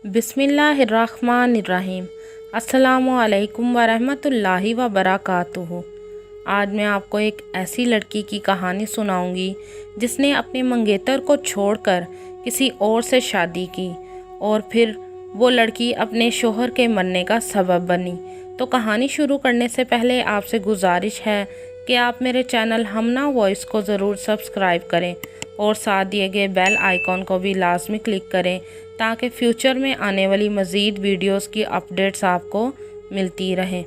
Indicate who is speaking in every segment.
Speaker 1: बिस्मिल्लाहिर्रहमानिर्रहीम। अस्सलामुअलैकुम वरहमतुल्लाहि वबरकातुहू। आज मैं आपको एक ऐसी लड़की की कहानी सुनाऊंगी जिसने अपने मंगेतर को छोड़कर किसी और से शादी की और फिर वो लड़की अपने शोहर के मरने का सबब बनी। तो कहानी शुरू करने से पहले आपसे गुजारिश है कि आप मेरे चैनल हमना वॉइस को ज़रूर सब्सक्राइब करें और साथ दिए गए बेल आइकॉन को भी लाजमी क्लिक करें ताकि फ्यूचर में आने वाली मज़ीद वीडियोस की अपडेट्स आपको मिलती रहें।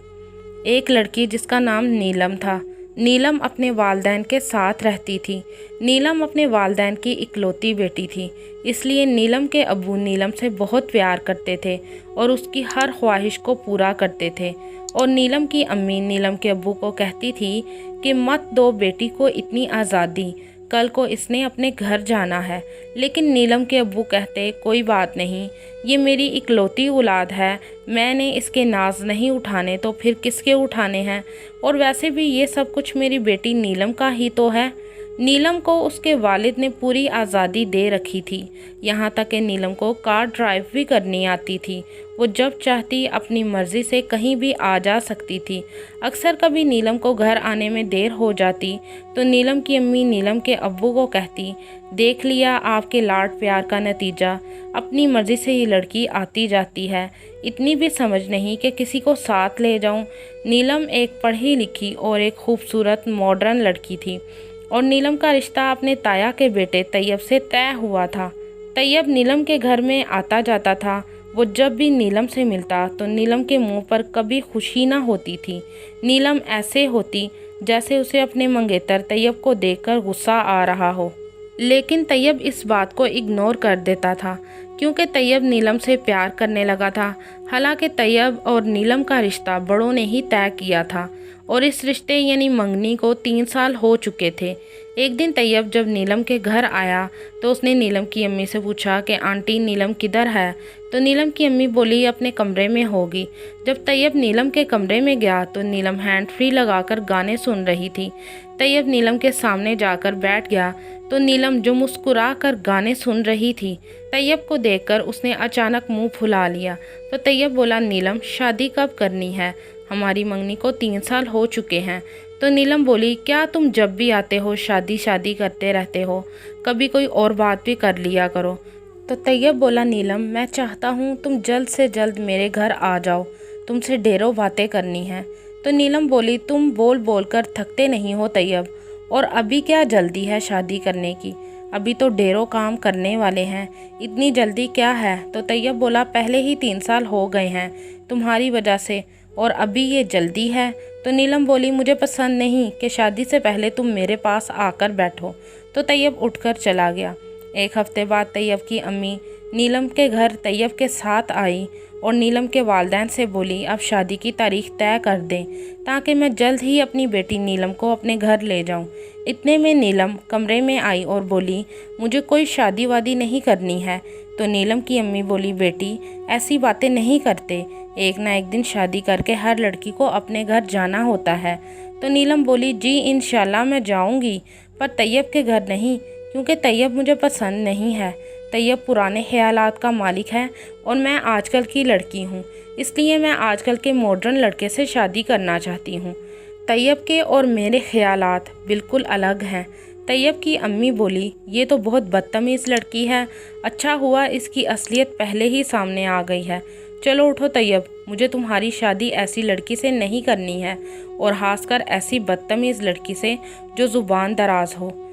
Speaker 1: एक लड़की जिसका नाम नीलम था। नीलम अपने वालदैन के साथ रहती थी। नीलम अपने वालदैन की इकलौती बेटी थी, इसलिए नीलम के अब्बू नीलम से बहुत प्यार करते थे और उसकी हर ख्वाहिश को पूरा करते थे। और नीलम की अम्मी नीलम के अब्बू को कहती थी कि मत दो बेटी को इतनी आज़ादी, कल को इसने अपने घर जाना है। लेकिन नीलम के अब्बू कहते कोई बात नहीं, ये मेरी इकलौती औलाद है, मैंने इसके नाज नहीं उठाने तो फिर किसके उठाने हैं, और वैसे भी ये सब कुछ मेरी बेटी नीलम का ही तो है। नीलम को उसके वालिद ने पूरी आज़ादी दे रखी थी, यहाँ तक कि नीलम को कार ड्राइव भी करनी आती थी। वो जब चाहती अपनी मर्ज़ी से कहीं भी आ जा सकती थी। अक्सर कभी नीलम को घर आने में देर हो जाती तो नीलम की अम्मी नीलम के अब्बू को कहती, देख लिया आपके लाड प्यार का नतीजा, अपनी मर्ज़ी से ही लड़की आती जाती है, इतनी भी समझ नहीं कि किसी को साथ ले जाऊं। नीलम एक पढ़ी लिखी और एक खूबसूरत मॉडर्न लड़की थी और नीलम का रिश्ता अपने ताया के बेटे तैयब से तय हुआ था। तैयब नीलम के घर में आता जाता था। वो जब भी नीलम से मिलता तो नीलम के मुंह पर कभी खुशी ना होती थी। नीलम ऐसे होती जैसे उसे अपने मंगेतर तैयब को देखकर गुस्सा आ रहा हो, लेकिन तैयब इस बात को इग्नोर कर देता था क्योंकि तैयब नीलम से प्यार करने लगा था। हालांकि तैयब और नीलम का रिश्ता बड़ों ने ही तय किया था और इस रिश्ते यानी मंगनी को 3 साल हो चुके थे। एक दिन तैयब जब नीलम के घर आया तो उसने नीलम की अम्मी से पूछा कि आंटी नीलम किधर है। तो नीलम की अम्मी बोली अपने कमरे में होगी। जब तैयब नीलम के कमरे में गया तो नीलम हैंड फ्री लगाकर गाने सुन रही थी। तैयब नीलम के सामने जाकर बैठ गया तो नीलम जो मुस्कुरा कर गाने सुन रही थी, तैयब को देखकर उसने अचानक मुंह फुला लिया। तो तैयब बोला, नीलम शादी कब करनी है, हमारी मंगनी को 3 साल हो चुके हैं। तो नीलम बोली, क्या तुम जब भी आते हो शादी शादी करते रहते हो, कभी कोई और बात भी कर लिया करो। तो तैयब बोला, नीलम मैं चाहता हूँ तुम जल्द से जल्द मेरे घर आ जाओ, तुमसे ढेरों बातें करनी है। तो नीलम बोली, तुम बोल बोल कर थकते नहीं हो तैयब, और अभी क्या जल्दी है शादी करने की, अभी तो ढेरों काम करने वाले हैं, इतनी जल्दी क्या है। तो तैयब बोला, पहले ही 3 साल हो गए हैं तुम्हारी वजह से और अभी ये जल्दी है। तो नीलम बोली, मुझे पसंद नहीं कि शादी से पहले तुम मेरे पास आकर बैठो। तो तैयब उठकर चला गया। एक हफ्ते बाद तैयब की अम्मी नीलम के घर तैयब के साथ आई और नीलम के वालिदैन से बोली, अब शादी की तारीख तय कर दें ताकि मैं जल्द ही अपनी बेटी नीलम को अपने घर ले जाऊं। इतने में नीलम कमरे में आई और बोली, मुझे कोई शादी वादी नहीं करनी है। तो नीलम की अम्मी बोली, बेटी ऐसी बातें नहीं करते, एक ना एक दिन शादी करके हर लड़की को अपने घर जाना होता है। तो नीलम बोली, जी इंशाल्लाह मैं जाऊंगी, पर तैयब के घर नहीं, क्योंकि तैयब मुझे पसंद नहीं है। तैयब पुराने ख्यालात का मालिक है और मैं आजकल की लड़की हूँ, इसलिए मैं आजकल के मॉडर्न लड़के से शादी करना चाहती हूँ। तैयब के और मेरे ख्यालात बिल्कुल अलग हैं। तैयब की अम्मी बोली, ये तो बहुत बदतमीज़ लड़की है, अच्छा हुआ इसकी असलियत पहले ही सामने आ गई है। चलो उठो तैयब, मुझे तुम्हारी शादी ऐसी लड़की से नहीं करनी है, और खासकर ऐसी बदतमीज़ लड़की से जो ज़ुबान दराज हो।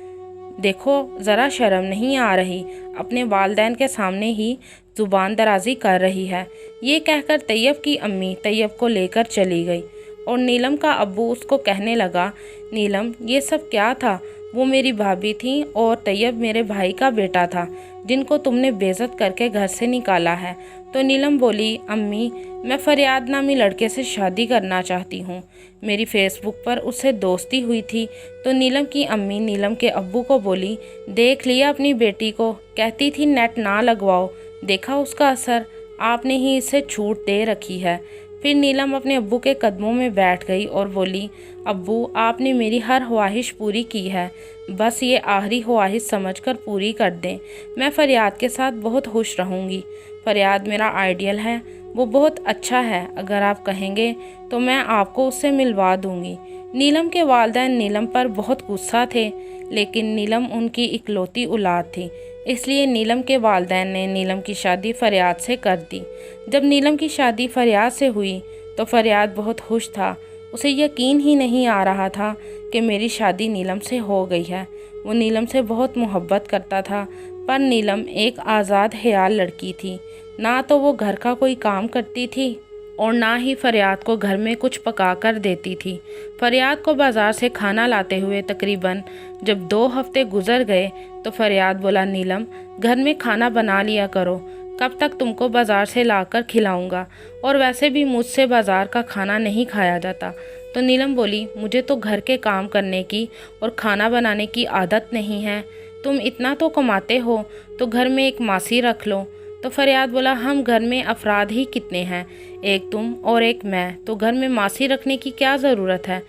Speaker 1: देखो ज़रा शर्म नहीं आ रही, अपने वालिदैन के सामने ही ज़ुबान दराजी कर रही है। ये कहकर तैयब की अम्मी तैयब को लेकर चली गई और नीलम का अब्बू उसको कहने लगा, नीलम ये सब क्या था, वो मेरी भाभी थी और तैयब मेरे भाई का बेटा था जिनको तुमने बेइज्जत करके घर से निकाला है। तो नीलम बोली, अम्मी मैं फरियाद नामी लड़के से शादी करना चाहती हूँ, मेरी फेसबुक पर उससे दोस्ती हुई थी। तो नीलम की अम्मी नीलम के अब्बू को बोली, देख लिया अपनी बेटी को, कहती थी नेट ना लगवाओ, देखा उसका असर, आपने ही इसे छूट दे रखी है। फिर नीलम अपने अब्बू के कदमों में बैठ गई और बोली, अब्बू आपने मेरी हर ख्वाहिश पूरी की है, बस ये आखिरी ख्वाहिश समझकर पूरी कर दें, मैं फरियाद के साथ बहुत खुश रहूँगी। फरियाद मेरा आइडियल है, वो बहुत अच्छा है, अगर आप कहेंगे तो मैं आपको उससे मिलवा दूंगी। नीलम के वालिदैन नीलम पर बहुत गुस्सा थे, लेकिन नीलम उनकी इकलौती औलाद थी, इसलिए नीलम के वालिदैन ने नीलम की शादी फरियाद से कर दी। जब नीलम की शादी फरियाद से हुई तो फरियाद बहुत खुश था। उसे यकीन ही नहीं आ रहा था कि मेरी शादी नीलम से हो गई है। वो नीलम से बहुत मोहब्बत करता था, पर नीलम एक आज़ाद ख्याल लड़की थी। ना तो वो घर का कोई काम करती थी और ना ही फरियाद को घर में कुछ पका कर देती थी। फरियाद को बाज़ार से खाना लाते हुए तकरीबन जब 2 हफ्ते गुजर गए तो फरियाद बोला, नीलम घर में खाना बना लिया करो, कब तक तुमको बाज़ार से लाकर खिलाऊंगा, और वैसे भी मुझसे बाज़ार का खाना नहीं खाया जाता। तो नीलम बोली, मुझे तो घर के काम करने की और खाना बनाने की आदत नहीं है, तुम इतना तो कमाते हो तो घर में एक मासी रख लो। तो फरियाद बोला, हम घर में अफराद ही कितने हैं, एक तुम और एक मैं, तो घर में मासी रखने की क्या ज़रूरत है,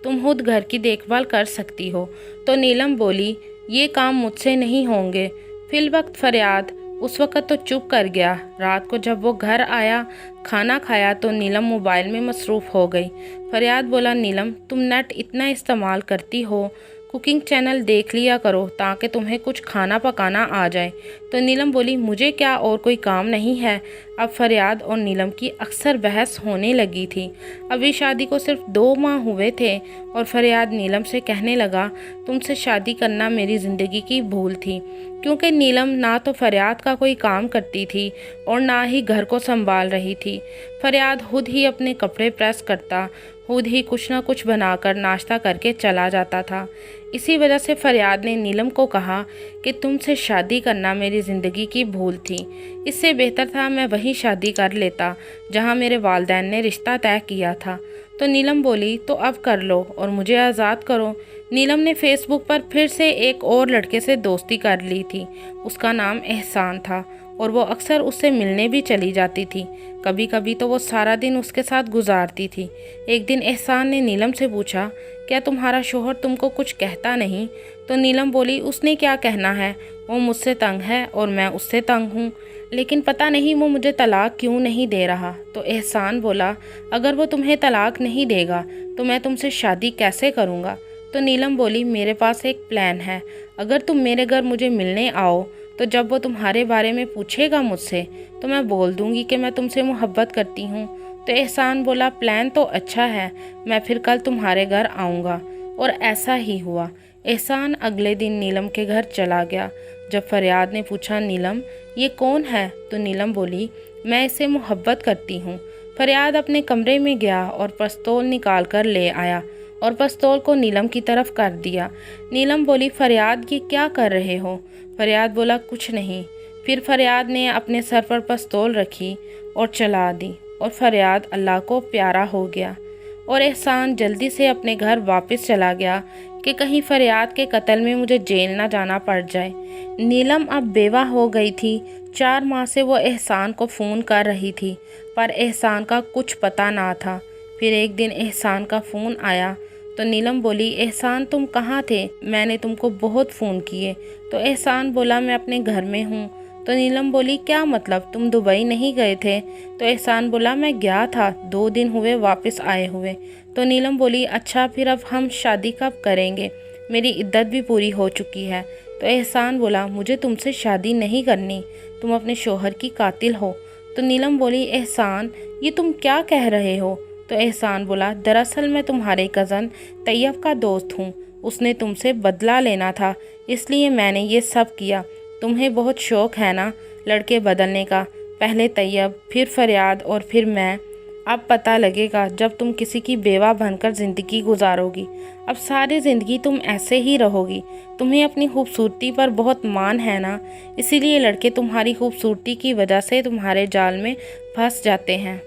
Speaker 1: तुम खुद घर की देखभाल कर सकती हो। तो नीलम बोली, ये काम मुझसे नहीं होंगे। फिल वक्त फरियाद उस वक़्त तो चुप कर गया। रात को जब वो घर आया, खाना खाया, तो नीलम मोबाइल में मसरूफ़ हो गई। फरियाद बोला, नीलम तुम नेट इतना इस्तेमाल करती हो, कुकिंग चैनल देख लिया करो ताकि तुम्हें कुछ खाना पकाना आ जाए। तो नीलम बोली, मुझे क्या और कोई काम नहीं है। अब फरियाद और नीलम की अक्सर बहस होने लगी थी। अभी शादी को सिर्फ 2 माह हुए थे और फरियाद नीलम से कहने लगा, तुमसे शादी करना मेरी ज़िंदगी की भूल थी, क्योंकि नीलम ना तो फरियाद का कोई काम करती थी और ना ही घर को संभाल रही थी। फरियाद खुद ही अपने कपड़े प्रेस करता, खुद ही कुछ ना कुछ बनाकर नाश्ता करके चला जाता था। इसी वजह से फरियाद ने नीलम को कहा कि तुमसे शादी करना मेरी ज़िंदगी की भूल थी, इससे बेहतर था मैं वहीं शादी कर लेता जहां मेरे वालिदैन ने रिश्ता तय किया था। तो नीलम बोली, तो अब कर लो और मुझे आज़ाद करो। नीलम ने फेसबुक पर फिर से एक और लड़के से दोस्ती कर ली थी। उसका नाम एहसान था और वो अक्सर उससे मिलने भी चली जाती थी। कभी कभी तो वो सारा दिन उसके साथ गुजारती थी। एक दिन एहसान ने नीलम से पूछा, क्या तुम्हारा शोहर तुमको कुछ कहता नहीं? तो नीलम बोली, उसने क्या कहना है, वो मुझसे तंग है और मैं उससे तंग हूँ, लेकिन पता नहीं वो मुझे तलाक क्यों नहीं दे रहा। तो एहसान बोला, अगर वो तुम्हें तलाक नहीं देगा तो मैं तुमसे शादी कैसे करूँगा? तो नीलम बोली, मेरे पास एक प्लान है। अगर तुम मेरे घर मुझे मिलने आओ तो जब वो तुम्हारे बारे में पूछेगा मुझसे तो मैं बोल दूंगी कि मैं तुमसे मोहब्बत करती हूँ। तो एहसान बोला, प्लान तो अच्छा है, मैं फिर कल तुम्हारे घर आऊँगा। और ऐसा ही हुआ। एहसान अगले दिन नीलम के घर चला गया। जब फरियाद ने पूछा, नीलम ये कौन है? तो नीलम बोली, मैं इससे मोहब्बत करती हूँ। फरियाद अपने कमरे में गया और पिस्तौल निकाल कर ले आया और पिस्तौल को नीलम की तरफ कर दिया। नीलम बोली, फरियाद ये क्या कर रहे हो? फरियाद बोला, कुछ नहीं। फिर फरियाद ने अपने सर पर पिस्तौल रखी और चला दी और फरियाद अल्लाह को प्यारा हो गया। और एहसान जल्दी से अपने घर वापस चला गया कि कहीं फरियाद के कत्ल में मुझे जेल ना जाना पड़ जाए। नीलम अब बेवा हो गई थी। 4 माह से वो एहसान को फ़ोन कर रही थी, पर एहसान का कुछ पता ना था। फिर एक दिन एहसान का फ़ोन आया तो नीलम बोली, एहसान तुम कहाँ थे? मैंने तुमको बहुत फ़ोन किए। तो एहसान बोला, मैं अपने घर में हूँ। तो नीलम बोली, क्या मतलब, तुम दुबई नहीं गए थे? तो एहसान बोला, मैं गया था, 2 दिन हुए वापस आए हुए। तो नीलम बोली, अच्छा फिर अब हम शादी कब करेंगे? मेरी इद्दत भी पूरी हो चुकी है। तो एहसान बोला, मुझे तुमसे शादी नहीं करनी, तुम अपने शोहर की कातिल हो। तो नीलम बोली, एहसान ये तुम क्या कह रहे हो? तो एहसान बोला, दरअसल मैं तुम्हारे कज़न तैयब का दोस्त हूँ, उसने तुमसे बदला लेना था, इसलिए मैंने ये सब किया। तुम्हें बहुत शौक़ है ना लड़के बदलने का, पहले तैयब, फिर फरियाद और फिर मैं। अब पता लगेगा जब तुम किसी की बेवा बनकर ज़िंदगी गुजारोगी। अब सारी ज़िंदगी तुम ऐसे ही रहोगी। तुम्हें अपनी खूबसूरती पर बहुत मान है ना, इसीलिए लड़के तुम्हारी खूबसूरती की वजह से तुम्हारे जाल में फंस जाते हैं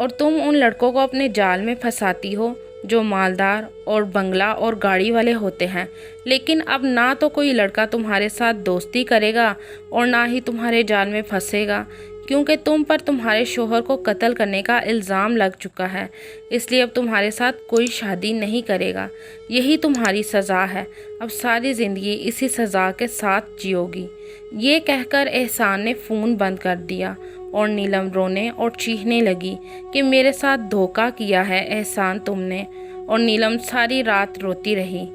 Speaker 1: और तुम उन लड़कों को अपने जाल में फंसाती हो जो मालदार और बंगला और गाड़ी वाले होते हैं। लेकिन अब ना तो कोई लड़का तुम्हारे साथ दोस्ती करेगा और ना ही तुम्हारे जाल में फंसेगा, क्योंकि तुम पर तुम्हारे शोहर को कत्ल करने का इल्ज़ाम लग चुका है। इसलिए अब तुम्हारे साथ कोई शादी नहीं करेगा। यही तुम्हारी सज़ा है। अब सारी ज़िंदगी इसी सज़ा के साथ जियोगी। ये कहकर एहसान ने फ़ोन बंद कर दिया और नीलम रोने और चीखने लगी कि मेरे साथ धोखा किया है एहसान तुमने। और नीलम सारी रात रोती रही।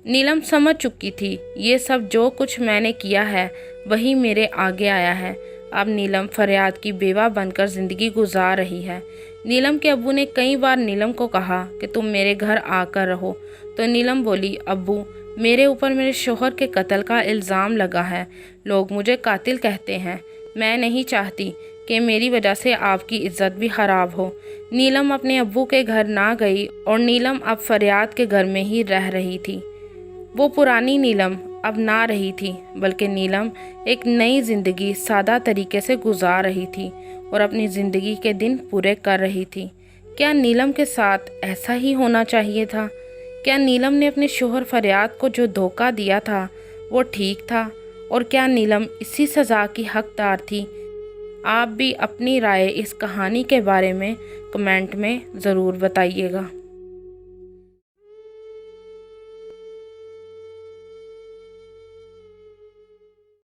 Speaker 1: नीलम समझ चुकी थी ये सब जो कुछ मैंने किया है वही मेरे आगे आया है। अब नीलम फरियाद की बेवा बनकर ज़िंदगी गुजार रही है। नीलम के अब्बू ने कई बार नीलम को कहा कि तुम मेरे घर आकर रहो, तो नीलम बोली, अब्बू मेरे ऊपर मेरे शोहर के कत्ल का इल्ज़ाम लगा है, लोग मुझे कातिल कहते हैं। मैं नहीं चाहती कि मेरी वजह से आपकी इज्जत भी ख़राब हो। नीलम अपने अब्बू के घर ना गई और नीलम अब फरियाद के घर में ही रह रही थी। वो पुरानी नीलम अब ना रही थी, बल्कि नीलम एक नई ज़िंदगी सादा तरीके से गुजार रही थी और अपनी ज़िंदगी के दिन पूरे कर रही थी। क्या नीलम के साथ ऐसा ही होना चाहिए था? क्या नीलम ने अपने शोहर फरियाद को जो धोखा दिया था वो ठीक था? और क्या नीलम इसी सज़ा की हकदार थी? आप भी अपनी राय इस कहानी के बारे में कमेंट में ज़रूर बताइएगा।